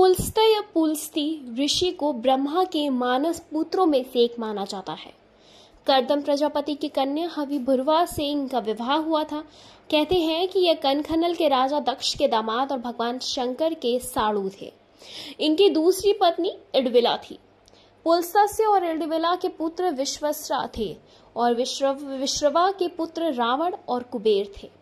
पुलस्त्य या पुलस्ती ऋषि को ब्रह्मा के मानस पुत्रों में से एक माना जाता है। कर्दम प्रजापति की कन्या हविभुर्वा से इनका विवाह हुआ था। कहते हैं कि यह कनखनल के राजा दक्ष के दामाद और भगवान शंकर के साड़ू थे। इनकी दूसरी पत्नी इडविला थी। पुलस्त्य और इडविला के पुत्र विश्वस्रा थे और विश्रवा के पुत्र रावण और कुबेर थे।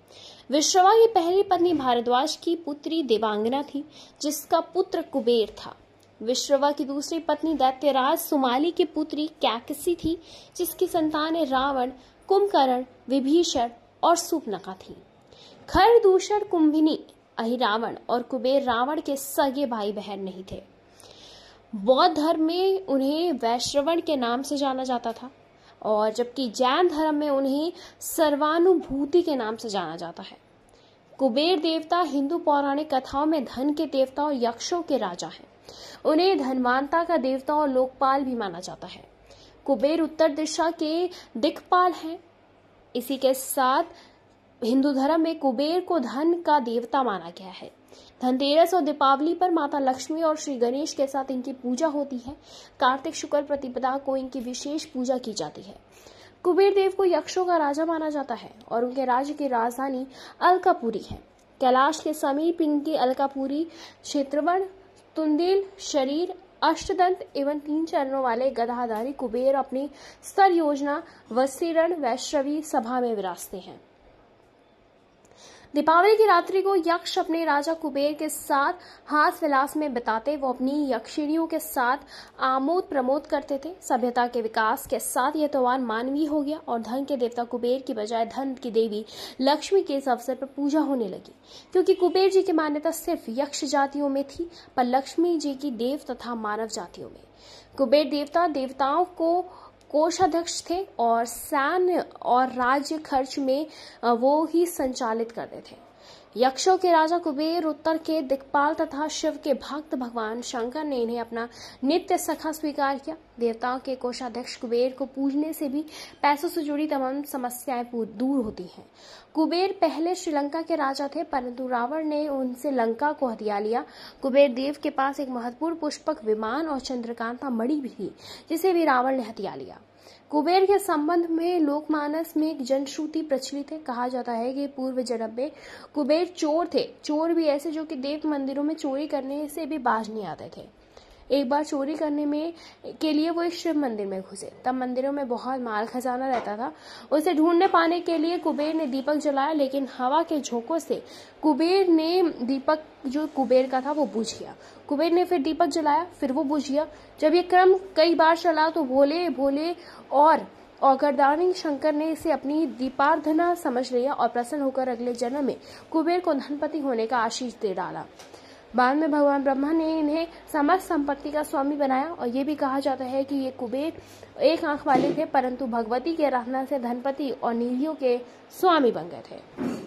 विश्रवा की पहली पत्नी भारद्वाज की पुत्री देवांगना थी, जिसका पुत्र कुबेर था। विश्रवा की दूसरी पत्नी दैत्यराज सुमाली की पुत्री कैकसी थी, जिसकी संतानें रावण, कुंभकर्ण, विभीषण और सूर्पनखा थी। खरदूषण, कुंभिनी, अहिरावण और कुबेर रावण के सगे भाई बहन नहीं थे। बौद्ध धर्म में उन्हें वैश्रवण के नाम से जाना जाता था और जबकि जैन धर्म में उन्हें सर्वानुभूति के नाम से जाना जाता है। कुबेर देवता हिंदू पौराणिक कथाओं में धन के देवता और यक्षों के राजा हैं। उन्हें धनवानता का देवता और लोकपाल भी माना जाता है। कुबेर उत्तर दिशा के दिक्पाल हैं। इसी के साथ हिंदू धर्म में कुबेर को धन का देवता माना गया है। धनतेरस और दीपावली पर माता लक्ष्मी और श्री गणेश के साथ इनकी पूजा होती है। कार्तिक शुक्ल प्रतिपदा को इनकी विशेष पूजा की जाती है। कुबेर देव को यक्षों का राजा माना जाता है और उनके राज्य की राजधानी अलकापुरी है। कैलाश के समीप इनके अलकापुरी क्षेत्रवन, तुंदिल, शरीर, अष्टदंत एवं 3 चरणों वाले गदाधारी कुबेर अपनी स्तर योजना वसीरण वैश्रवी सभा में विराजते हैं। दीपावली की रात्रि को यक्ष अपने राजा कुबेर के साथ हास विलास में बिताते वो अपनी यक्षिणियों के साथ आमोद प्रमोद करते थे। सभ्यता के विकास के साथ यह त्योहार मानवीय हो गया और धन के देवता कुबेर की बजाय धन की देवी लक्ष्मी के इस अवसर पर पूजा होने लगी, क्योंकि कुबेर जी की मान्यता सिर्फ यक्ष जातियों में थी पर लक्ष्मी जी की देव तथा मानव जातियों में। कुबेर देवता देवताओं को कोषाध्यक्ष थे और सैन्य और राज्य खर्च में वो ही संचालित करते थे। यक्षों के राजा कुबेर उत्तर के दिक्पाल तथा शिव के भक्त भगवान शंकर ने इन्हें अपना नित्य सखा स्वीकार किया। देवताओं के कोषाध्यक्ष कुबेर को पूजने से भी पैसों से जुड़ी तमाम समस्याएं दूर होती हैं। कुबेर पहले श्रीलंका के राजा थे, परंतु रावण ने उनसे लंका को हथिया लिया। कुबेर देव के पास एक महत्वपूर्ण पुष्पक विमान और चंद्रकांता मणि भी थी, जिसे भी रावण ने हथिया लिया। कुबेर के संबंध में लोकमानस में एक जनश्रुति प्रचलित है। कहा जाता है कि पूर्व जन्म में कुबेर चोर थे, चोर भी ऐसे जो कि देव मंदिरों में चोरी करने से भी बाज नहीं आते थे। एक बार चोरी करने के लिए वो एक शिव मंदिर में घुसे। तब मंदिरों में बहुत माल खजाना रहता था। उसे ढूंढने पाने के लिए कुबेर ने दीपक जलाया, लेकिन हवा के झोंकों से कुबेर ने दीपक जो कुबेर का था वो बुझ गया। कुबेर ने फिर दीपक जलाया, फिर वो बुझ गया। जब ये क्रम कई बार चला तो भोले भोले और औगरदानी शंकर ने इसे अपनी दीपार्थना समझ लिया और प्रसन्न होकर अगले जन्म में कुबेर को धनपति होने का आशीष दे डाला। बाद में भगवान ब्रह्मा ने इन्हें समस्त संपत्ति का स्वामी बनाया और ये भी कहा जाता है कि ये कुबेर एक आंख वाले थे, परंतु भगवती की आराधना से धनपति और निधियों के स्वामी बन गए थे।